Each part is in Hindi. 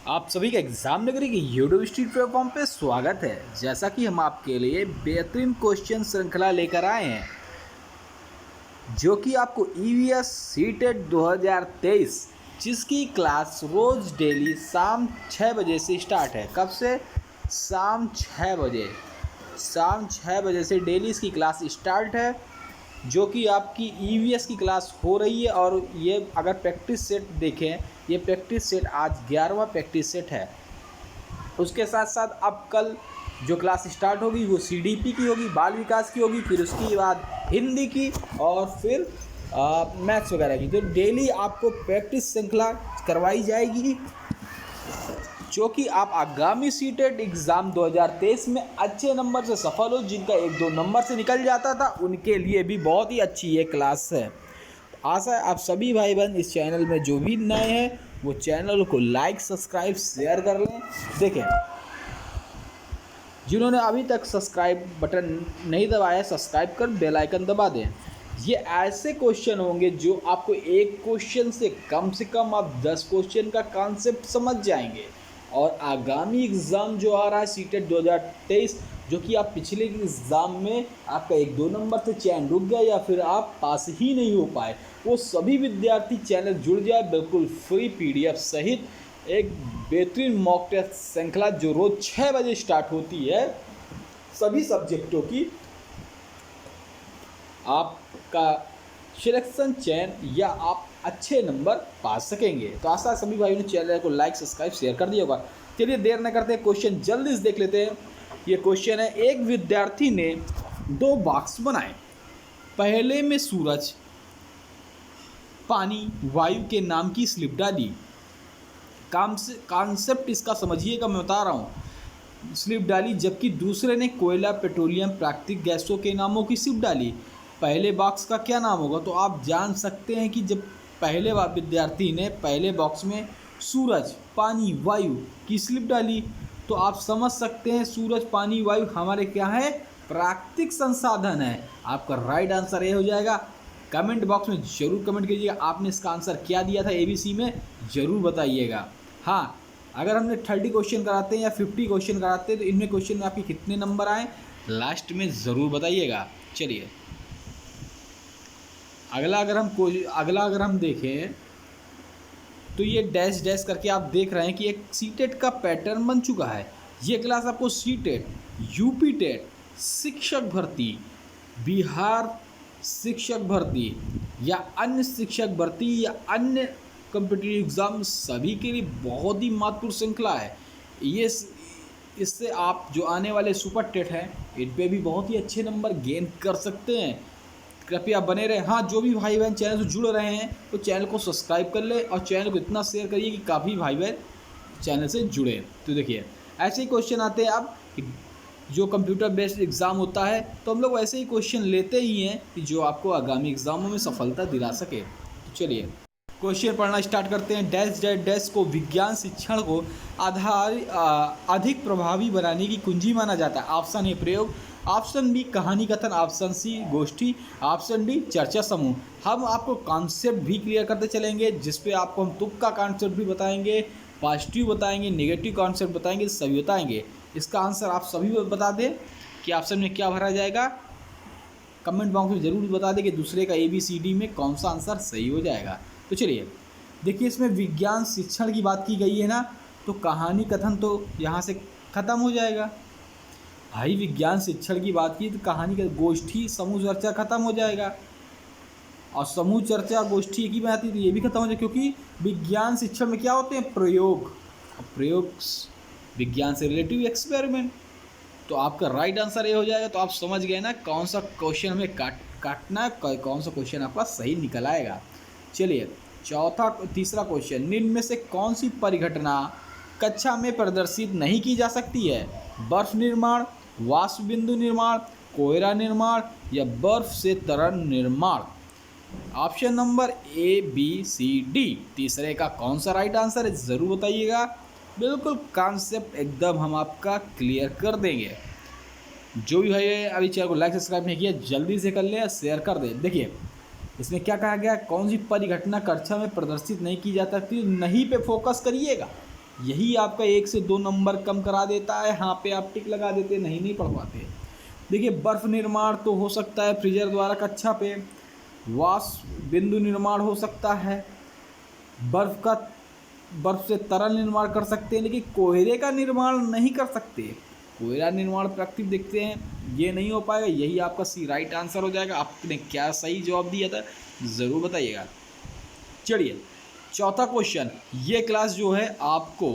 आप सभी का एग्जाम नगरी के यूट्यूब स्ट्रीट प्लेटफॉर्म पे स्वागत है। जैसा कि हम आपके लिए बेहतरीन क्वेश्चन श्रृंखला लेकर आए हैं, जो कि आपको ईवीएस सीटेट 2023 जिसकी क्लास रोज़ डेली शाम 6 बजे से स्टार्ट है। कब से? शाम 6 बजे। शाम 6 बजे से डेली इसकी क्लास स्टार्ट है, जो कि आपकी ईवीएस की क्लास हो रही है। और ये अगर प्रैक्टिस सेट देखें, ये प्रैक्टिस सेट आज 11वां प्रैक्टिस सेट है। उसके साथ साथ अब कल जो क्लास स्टार्ट होगी वो सीडीपी की होगी, बाल विकास की होगी, फिर उसके बाद हिंदी की और फिर मैथ्स वगैरह की। तो डेली आपको प्रैक्टिस श्रृंखला करवाई जाएगी, जो कि आप आगामी सीटेट एग्ज़ाम 2023 में अच्छे नंबर से सफल हो। जिनका 1-2 नंबर से निकल जाता था, उनके लिए भी बहुत ही अच्छी ये क्लास है। आशा है आप सभी भाई बहन इस चैनल में जो भी नए हैं वो चैनल को लाइक, सब्सक्राइब, शेयर कर लें। देखें, जिन्होंने अभी तक सब्सक्राइब बटन नहीं दबाया, सब्सक्राइब कर बेल आइकन दबा दें। ये ऐसे क्वेश्चन होंगे जो आपको एक क्वेश्चन से कम आप 10 क्वेश्चन का कॉन्सेप्ट समझ जाएंगे। और आगामी एग्ज़ाम जो आ रहा है सीटेट 2023, जो कि आप पिछले एग्ज़ाम में आपका 1-2 नंबर से चयन रुक गया या फिर आप पास ही नहीं हो पाए, वो सभी विद्यार्थी चैनल जुड़ जाए बिल्कुल फ्री पीडीएफ सहित एक बेहतरीन मॉक टेस्ट श्रृंखला जो रोज़ 6 बजे स्टार्ट होती है। सभी सब्जेक्टों की आपका सिलेक्शन चयन या आप अच्छे नंबर पा सकेंगे। तो आशा सभी भाइयों ने चैनल को लाइक, सब्सक्राइब, शेयर कर दिया होगा। चलिए देर न करते हैं, क्वेश्चन जल्दी से देख लेते हैं। ये क्वेश्चन है, एक विद्यार्थी ने 2 बॉक्स बनाए। पहले में सूरज, पानी, वायु के नाम की स्लिप डाली। कॉन्सेप्ट इसका समझिएगा, मैं बता रहा हूँ। स्लिप डाली, जबकि दूसरे ने कोयला, पेट्रोलियम, प्राकृतिक गैसों के नामों की स्लिप डाली। पहले बॉक्स का क्या नाम होगा? तो आप जान सकते हैं कि जब पहले विद्यार्थी ने पहले बॉक्स में सूरज, पानी, वायु की स्लिप डाली, तो आप समझ सकते हैं सूरज, पानी, वायु हमारे क्या है? प्राकृतिक संसाधन है। आपका राइट आंसर ये हो जाएगा। कमेंट बॉक्स में ज़रूर कमेंट कीजिएगा, आपने इसका आंसर क्या दिया था एबीसी में, ज़रूर बताइएगा। हाँ, अगर हमने 30 क्वेश्चन कराते हैं या 50 क्वेश्चन कराते हैं, तो इनमें क्वेश्चन में आपके कितने नंबर आए लास्ट में ज़रूर बताइएगा। चलिए अगला अगर हम देखें, तो ये डैश डैश करके आप देख रहे हैं कि एक सीटेट का पैटर्न बन चुका है। ये क्लास आपको सीटेट, यूपी टेट, शिक्षक भर्ती, बिहार शिक्षक भर्ती या अन्य शिक्षक भर्ती या अन्य कॉम्पिटिटिव एग्ज़ाम सभी के लिए बहुत ही महत्वपूर्ण श्रृंखला है। ये इससे आप जो आने वाले सुपर टेट हैं, इन पे भी बहुत ही अच्छे नंबर गेन कर सकते हैं। कृपया बने रहें। हाँ, जो भी भाई बहन चैनल से जुड़ रहे हैं तो चैनल को सब्सक्राइब कर ले और चैनल को इतना शेयर करिए कि काफ़ी भाई बहन चैनल से जुड़े। तो देखिए, ऐसे ही क्वेश्चन आते हैं अब जो कंप्यूटर बेस्ड एग्ज़ाम होता है, तो हम लोग वैसे ही क्वेश्चन लेते ही हैं कि जो आपको आगामी एग्ज़ामों में सफलता दिला सके। तो चलिए क्वेश्चन पढ़ना स्टार्ट करते हैं। डैश डैश डैश को विज्ञान शिक्षण को अधिक प्रभावी बनाने की कुंजी माना जाता है। ऑप्शन ए प्रयोग, ऑप्शन बी कहानी कथन, ऑप्शन सी गोष्ठी, ऑप्शन डी चर्चा समूह। हम आपको कॉन्सेप्ट भी क्लियर करते चलेंगे, जिस पे आपको हम तुक का कॉन्सेप्ट भी बताएंगे, पॉजिटिव बताएंगे, नेगेटिव कॉन्सेप्ट बताएंगे, सभी बताएंगे। इसका आंसर आप सभी बता दें कि ऑप्शन में क्या भरा जाएगा। कमेंट बॉक्स में ज़रूर बता दें कि दूसरे का ABCD में कौन सा आंसर सही हो जाएगा। तो चलिए देखिए, इसमें विज्ञान शिक्षण की बात की गई है ना, तो कहानी कथन तो यहाँ से ख़त्म हो जाएगा। भाई विज्ञान शिक्षण की बात की तो कहानी का गोष्ठी, समूह चर्चा खत्म हो जाएगा। और समूह चर्चा गोष्ठी एक ही में आती है तो ये भी खत्म हो जाएगा, क्योंकि विज्ञान शिक्षण में क्या होते हैं? प्रयोग। प्रयोग विज्ञान से रिलेटिव एक्सपेरिमेंट। तो आपका राइट आंसर ये हो जाएगा। तो आप समझ गए ना कौन सा क्वेश्चन हमें काटना, कौन सा क्वेश्चन आपका सही निकल आएगा। चलिए तीसरा क्वेश्चन, निम्न में से कौन सी परिघटना कक्षा में प्रदर्शित नहीं की जा सकती है? बर्फ निर्माण, वाष्प बिंदु निर्माण, कोयला निर्माण या बर्फ से तरल निर्माण। ऑप्शन नंबर ABCD तीसरे का कौन सा राइट आंसर है, ज़रूर बताइएगा। बिल्कुल कॉन्सेप्ट एकदम हम आपका क्लियर कर देंगे। जो भी भाई अभी चैनल को लाइक सब्सक्राइब नहीं किया, जल्दी से कर ले, शेयर कर दे। देखिए इसमें क्या कहा गया, कौन सी परिघटना कक्षा में प्रदर्शित नहीं की जा सकती, नहीं पे फोकस करिएगा। यही आपका 1 से 2 नंबर कम करा देता है। यहाँ पे आप टिक लगा देते, नहीं पढ़ पाते। देखिए बर्फ़ निर्माण तो हो सकता है फ्रीजर द्वारा कक्षा पे, वाष्प बिंदु निर्माण हो सकता है, बर्फ़ से तरल निर्माण कर सकते हैं, लेकिन कोयले का निर्माण नहीं कर सकते। कोयला निर्माण प्रकृति देखते हैं, ये नहीं हो पाएगा। यही आपका सी राइट आंसर हो जाएगा। आपने क्या सही जवाब दिया था ज़रूर बताइएगा। चलिए चौथा क्वेश्चन, ये क्लास जो है आपको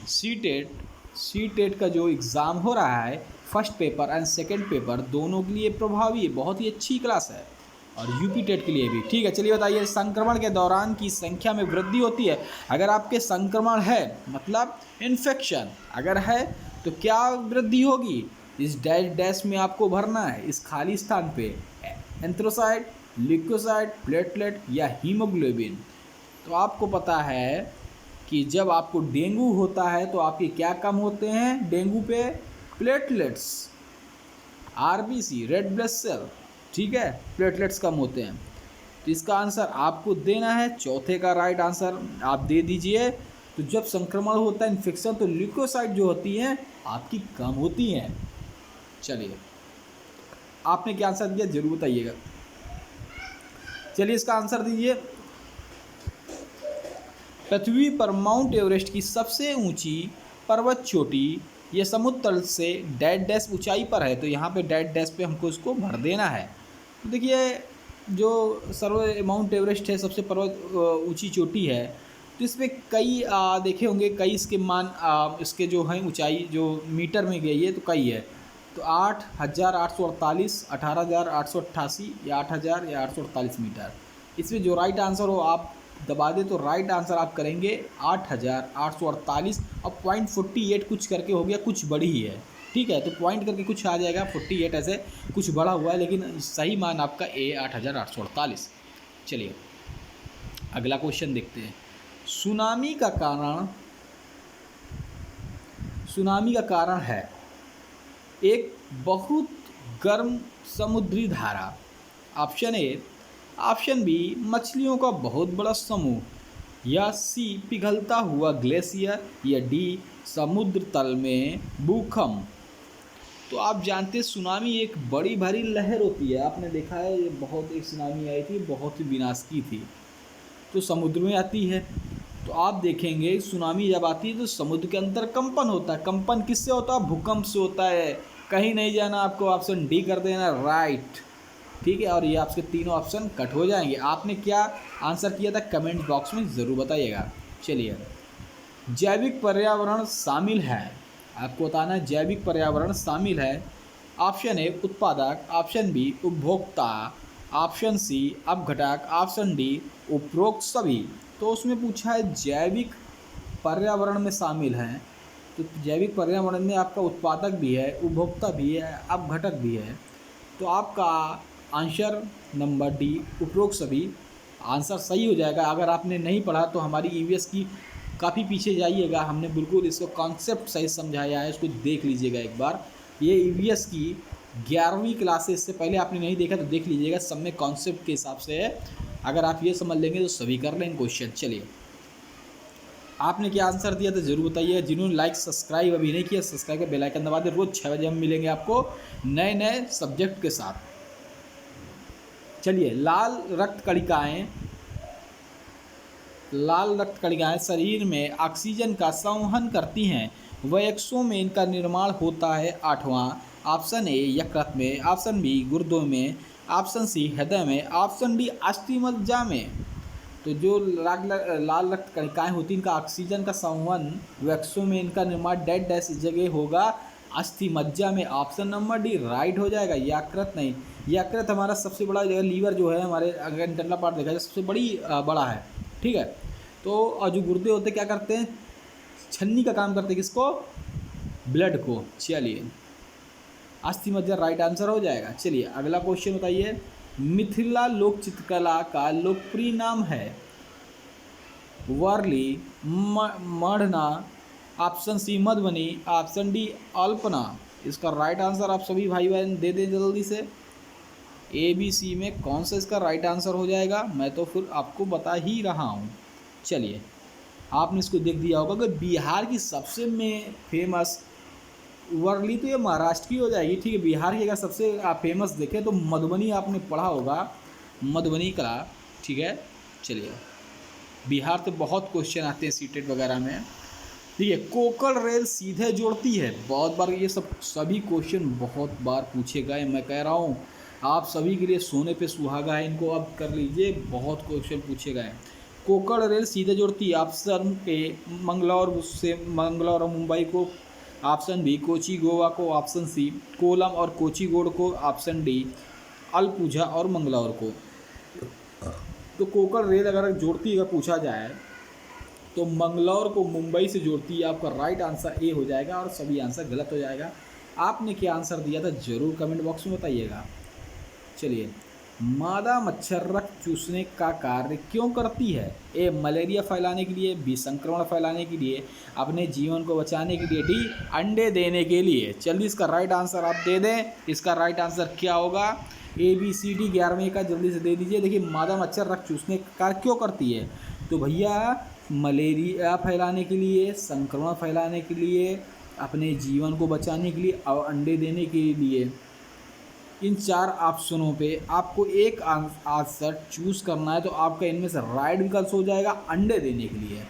सी टेट का जो एग्ज़ाम हो रहा है, first paper and second paper दोनों के लिए प्रभावी है, बहुत ही अच्छी क्लास है, और यूपी टेट के लिए भी। ठीक है, चलिए बताइए, संक्रमण के दौरान की संख्या में वृद्धि होती है। अगर आपके संक्रमण है मतलब इन्फेक्शन अगर है तो क्या वृद्धि होगी, इस डैश डैश में आपको भरना है, इस खाली स्थान पे एंथ्रोसाइट, ल्यूकोसाइट, प्लेटलेट या हीमोग्लोबिन। तो आपको पता है कि जब आपको डेंगू होता है तो आपके क्या कम होते हैं, डेंगू पे platelets, RBC, red blood cell, ठीक है, प्लेटलेट्स कम होते हैं। तो इसका आंसर आपको देना है, चौथे का राइट आंसर आप दे दीजिए। तो जब संक्रमण होता है इन्फेक्शन, तो ल्यूकोसाइट जो होती हैं आपकी कम होती हैं। चलिए आपने क्या आंसर दिया जरूर बताइएगा। चलिए इसका आंसर दीजिए। पृथ्वी पर माउंट एवरेस्ट की सबसे ऊंची पर्वत चोटी ये समुद्र तल से डैश डैश ऊंचाई पर है। तो यहाँ पे डैश डैश पे हमको इसको भर देना है। तो देखिए जो माउंट एवरेस्ट है सबसे पर्वत ऊंची चोटी है, तो इसमें कई देखे होंगे, कई इसके मान इसके जो हैं ऊंचाई जो मीटर में गई है तो कई है। तो 8,848, 18,888 या 8,000 या 848 मीटर। इसमें जो राइट आंसर हो आप दबा दे। तो राइट आंसर आप करेंगे 8,848 और 0.48 कुछ करके हो गया, कुछ बड़ी ही है, ठीक है। तो पॉइंट करके कुछ आ जाएगा, 48 ऐसे कुछ बड़ा हुआ है, लेकिन सही मान आपका ए 8,848। चलिए अगला क्वेश्चन देखते हैं। सुनामी का कारण है एक बहुत गर्म समुद्री धारा, ऑप्शन ए, ऑप्शन बी मछलियों का बहुत बड़ा समूह, या सी पिघलता हुआ ग्लेशियर, या डी समुद्र तल में भूकंप। तो आप जानते हैं सुनामी एक बड़ी भारी लहर होती है, आपने देखा है ये बहुत एक सुनामी आई थी, बहुत ही विनाशकी थी, तो समुद्र में आती है। तो आप देखेंगे सुनामी जब आती है तो समुद्र के अंदर कंपन होता है। कंपन किससे होता है, भूकंप से होता है। कहीं नहीं जाना आपको, ऑप्शन डी कर देना राइट, ठीक है। और ये आपके तीनों ऑप्शन कट हो जाएंगे। आपने क्या आंसर किया था कमेंट बॉक्स में ज़रूर बताइएगा। चलिए जैविक पर्यावरण शामिल है, आपको बताना है जैविक पर्यावरण शामिल है। ऑप्शन ए उत्पादक, ऑप्शन बी उपभोक्ता, ऑप्शन सी अपघटक, ऑप्शन डी उपरोक्त सभी। तो उसमें पूछा है जैविक पर्यावरण में शामिल हैं, तो जैविक पर्यावरण में आपका उत्पादक भी है, उपभोक्ता भी है, अपघटक भी है। तो आपका आंसर नंबर डी उपरोक्त सभी आंसर सही हो जाएगा। अगर आपने नहीं पढ़ा तो हमारी ईवीएस की काफ़ी पीछे जाइएगा, हमने बिल्कुल इसको कॉन्सेप्ट सही समझाया है, उसको देख लीजिएगा एक बार। ये ईवीएस की 11वीं क्लास से, इससे पहले आपने नहीं देखा तो देख लीजिएगा, सब में कॉन्सेप्ट के हिसाब से है। अगर आप ये समझ लेंगे तो सभी कर लेंगे क्वेश्चन। चलिए आपने क्या आंसर दिया तो ज़रूर बताइए। जिन्होंने लाइक सब्सक्राइब अभी नहीं किया, सब्सक्राइब का बेल आइकन दबा दें। रोज़ 6 बजे हम मिलेंगे आपको नए नए सब्जेक्ट के साथ। चलिए लाल रक्त कणिकाएं शरीर में ऑक्सीजन का संवहन करती हैं, वयस्कों में इनका निर्माण होता है। 8वां ऑप्शन ए यकृत में, ऑप्शन बी गुर्दों में, ऑप्शन सी हृदय में, ऑप्शन डी अस्थि मज्जा में। तो जो लाल रक्त कणिकाएं होती हैं इनका ऑक्सीजन का संवहन, वयस्कों में इनका निर्माण डेड डैश जगह होगा अस्थि मज्जा में। ऑप्शन नंबर डी राइट हो जाएगा। यकृत नहीं, यकृत हमारा सबसे बड़ा जगह, लीवर जो है हमारे अगर इंटरनल पार्ट देखा जाए सबसे बड़ा है, ठीक है। तो और जो गुर्दे होते क्या करते हैं, छन्नी का काम करते हैं, किसको, ब्लड को। चलिए अस्थि मज्जा राइट आंसर हो जाएगा। चलिए अगला क्वेश्चन बताइए। मिथिला लोक चित्रकला का लोकप्रिय नाम है Warli, Mandana, option C Madhubani, option D Alpana. इसका राइट आंसर आप सभी भाई बहन दे दें जल्दी से। ए बी सी में कौन सा इसका राइट आंसर हो जाएगा, मैं तो फिर आपको बता ही रहा हूँ। चलिए आपने इसको देख दिया होगा कि बिहार की सबसे में फेमस वर्ली तो ये महाराष्ट्र की हो जाएगी, ठीक है। बिहार की अगर सबसे आप फेमस देखें तो मधुबनी आपने पढ़ा होगा, मधुबनी कला, ठीक है। चलिए, बिहार तो बहुत क्वेश्चन आते हैं सीटेट वगैरह में, ठीक है। कोकल रेल सीधे जोड़ती है, बहुत बार ये सभी क्वेश्चन बहुत बार पूछे गए, मैं कह रहा हूँ आप सभी के लिए सोने पे सुहागा है, इनको अब कर लीजिए, बहुत क्वेश्चन पूछे गए। कोकल रेल सीधे जोड़ती है, ऑप्शन ए मंगलौर और मुंबई को, ऑप्शन बी कोची गोवा को, ऑप्शन सी कोलम और कोचीगोड को, ऑप्शन डी अलपुझा और मंगलौर को। तो कोकल रेल अगर जोड़ती अगर पूछा जाए तो मंगलौर को मुंबई से जोड़ती है, आपका राइट आंसर ए हो जाएगा और सभी आंसर गलत हो जाएगा। आपने क्या आंसर दिया था ज़रूर कमेंट बॉक्स में बताइएगा। चलिए, मादा मच्छर रक्त चूसने का कार्य क्यों करती है? ए मलेरिया फैलाने के लिए, बी संक्रमण फैलाने के लिए, अपने जीवन को बचाने के लिए, डी अंडे देने के लिए। जल्दी इसका राइट आंसर आप दे दें, इसका राइट आंसर क्या होगा? ए बी सी डी 11वें का जल्दी से दे दीजिए। देखिए, मादा मच्छर रक्त चूसने का कार्य क्यों करती है? तो भैया मलेरिया फैलाने के लिए, संक्रमण फैलाने के लिए, अपने जीवन को बचाने के लिए और अंडे देने के लिए। इन 4 ऑप्शनों पे आपको एक आंसर चूज़ करना है, तो आपका इनमें से राइट विकल्प हो जाएगा अंडे देने के लिए,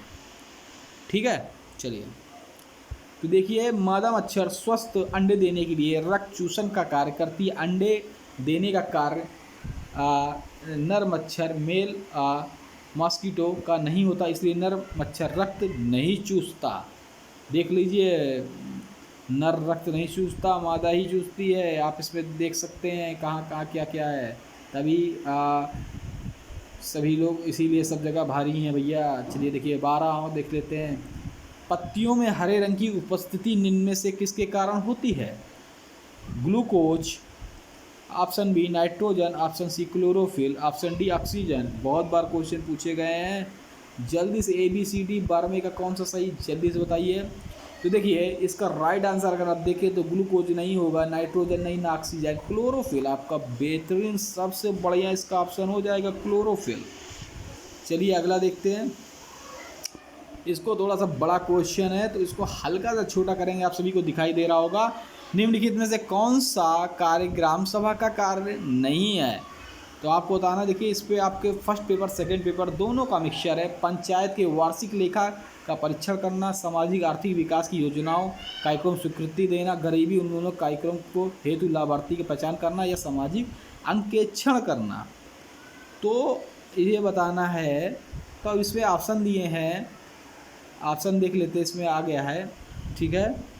ठीक है। चलिए, तो देखिए, मादा मच्छर स्वस्थ अंडे देने के लिए रक्त चूसन का कार्य करती है। अंडे देने का कार्य नर मच्छर मेल मॉस्किटो का नहीं होता, इसलिए नर मच्छर रक्त नहीं चूसता। देख लीजिए, नर रक्त नहीं चूसता, मादा ही चूसती है। आप इसमें देख सकते हैं कहाँ कहाँ क्या क्या है, तभी सभी लोग इसीलिए सब जगह भारी हैं भैया। चलिए देखिए, 12 और देख लेते हैं। पत्तियों में हरे रंग की उपस्थिति निम्न में से किसके कारण होती है? Glucose, option B nitrogen, option C chlorophyll, option D oxygen. बहुत बार क्वेश्चन पूछे गए हैं। जल्दी से ए बी सी डी 12वें का कौन सा सही, जल्दी से बताइए। तो देखिए, इसका राइट आंसर अगर आप देखें तो ग्लूकोज नहीं होगा, नाइट्रोजन नहीं, ना ऑक्सीजन, क्लोरोफिल आपका बेहतरीन सबसे बढ़िया इसका ऑप्शन हो जाएगा क्लोरोफिल। चलिए अगला देखते हैं। इसको थोड़ा सा बड़ा क्वेश्चन है तो इसको हल्का सा छोटा करेंगे, आप सभी को दिखाई दे रहा होगा। निम्नलिखित में से कौन सा कार्य ग्राम सभा का कार्य नहीं है? तो आपको बताना, देखिए इस पे आपके फर्स्ट पेपर सेकंड पेपर दोनों का मिक्सचर है। पंचायत के वार्षिक लेखा का परीक्षण करना, सामाजिक आर्थिक विकास की योजनाओं कार्यक्रम स्वीकृति देना, गरीबी उन्मूलन कार्यक्रम को हेतु लाभार्थी की पहचान करना, या सामाजिक अंकेक्षण करना। तो ये बताना है। तो अब इसमें ऑप्शन दिए हैं, ऑप्शन देख लेते हैं, इसमें आ गया है, ठीक है।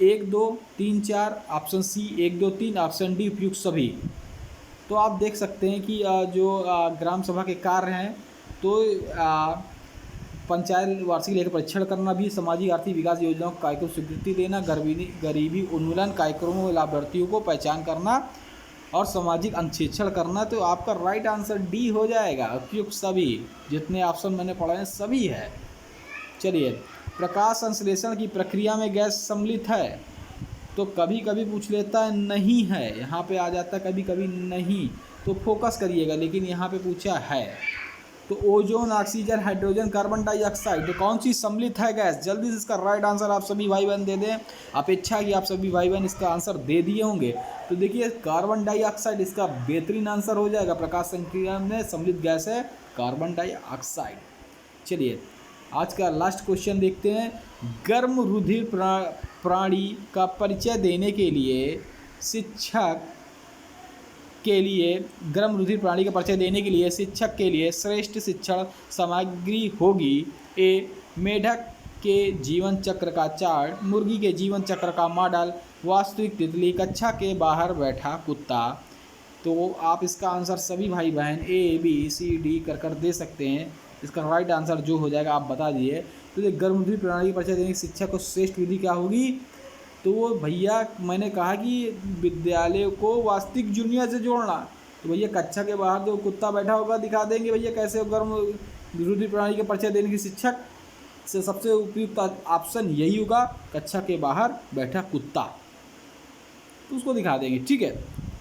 1 2 3 4, ऑप्शन सी 1 2 3, ऑप्शन डी उपयुक्त सभी। तो आप देख सकते हैं कि जो ग्राम सभा के कार्य हैं, तो पंचायत वार्षिक लेखा परीक्षण करना भी, सामाजिक आर्थिक विकास योजनाओं को कार्यक्रम स्वीकृति देना, गरीबी उन्मूलन कार्यक्रमों में लाभार्थियों को पहचान करना और सामाजिक अंकेक्षण करना। तो आपका राइट आंसर डी हो जाएगा, उपयुक्त सभी। जितने ऑप्शन मैंने पढ़े हैं सभी है। चलिए, प्रकाश संश्लेषण की प्रक्रिया में गैस सम्मिलित है? तो कभी कभी पूछ लेता है नहीं है, यहाँ पे आ जाता है कभी कभी नहीं, तो फोकस करिएगा, लेकिन यहाँ पे पूछा है। तो ozone, oxygen, hydrogen, carbon dioxide, तो कौन सी सम्मिलित है गैस? जल्दी से इसका राइट आंसर आप सभी भाई बहन दे दें। अपेक्षा की आप सभी भाई बहन इसका आंसर दे दिए होंगे। तो देखिए, कार्बन डाइऑक्साइड इसका बेहतरीन आंसर हो जाएगा। प्रकाश संक्रिया में सम्मिलित गैस है कार्बन डाइऑक्साइड। चलिए, आज का लास्ट क्वेश्चन देखते हैं। गर्म रुधिर प्राणी का परिचय देने के लिए शिक्षक के लिए श्रेष्ठ शिक्षण सामग्री होगी? ए मेढक के जीवन चक्र का चार्ट, मुर्गी के जीवन चक्र का मॉडल, वास्तविक तितली, कक्षा के बाहर बैठा कुत्ता। तो आप इसका आंसर सभी भाई बहन ए बी सी डी कर दे सकते हैं। इसका राइट आंसर जो हो जाएगा आप बता दीजिए। तो ये गर्म रुधिर प्रणाली की परिचय देने की शिक्षा को श्रेष्ठ विधि क्या होगी? तो वो भैया मैंने कहा कि विद्यालय को वास्तविक दुनिया से जोड़ना। तो भैया कक्षा के बाहर जो कुत्ता बैठा होगा दिखा देंगे भैया कैसे गर्म रुधिर प्रणाली के परिचय देने की शिक्षक से सबसे उपयुक्त ऑप्शन यही होगा, कक्षा के बाहर बैठा कुत्ता। तो उसको दिखा देंगे, ठीक है,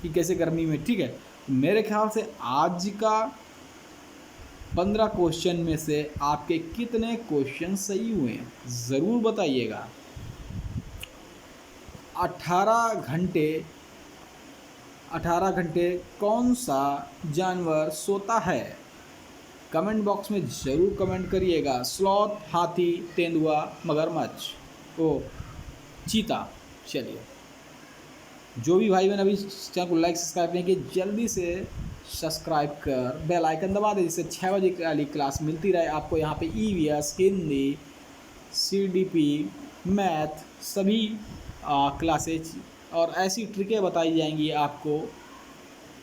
कि कैसे गर्मी में, ठीक है। मेरे ख्याल से आज का 15 क्वेश्चन में से आपके कितने क्वेश्चन सही हुए हैं ज़रूर बताइएगा। 18 घंटे 18 घंटे कौन सा जानवर सोता है? कमेंट बॉक्स में ज़रूर कमेंट करिएगा। स्लॉथ, हाथी, तेंदुआ, मगरमच्छ, ओ चीता। चलिए, जो भी भाई बहन अभी चैनल को लाइक सब्सक्राइब नहीं किए, जल्दी से सब्सक्राइब कर बेल आइकन दबा दे, जिससे 6 बजे वाली क्लास मिलती रहे आपको। यहाँ पे ईवीएस, हिंदी, सीडीपी, मैथ सभी क्लासेज और ऐसी ट्रिकें बताई जाएंगी आपको,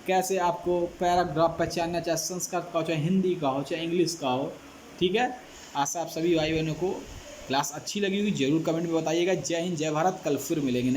कैसे आपको पैराग्राफ पहचानना, चाहे संस्कृत का हो, चाहे हिंदी का हो, चाहे इंग्लिश का हो। ठीक है, आशा आप सभी भाई बहनों को क्लास अच्छी लगी होगी, जरूर कमेंट में बताइएगा। जय हिंद, जय भारत। कल फिर मिलेंगे।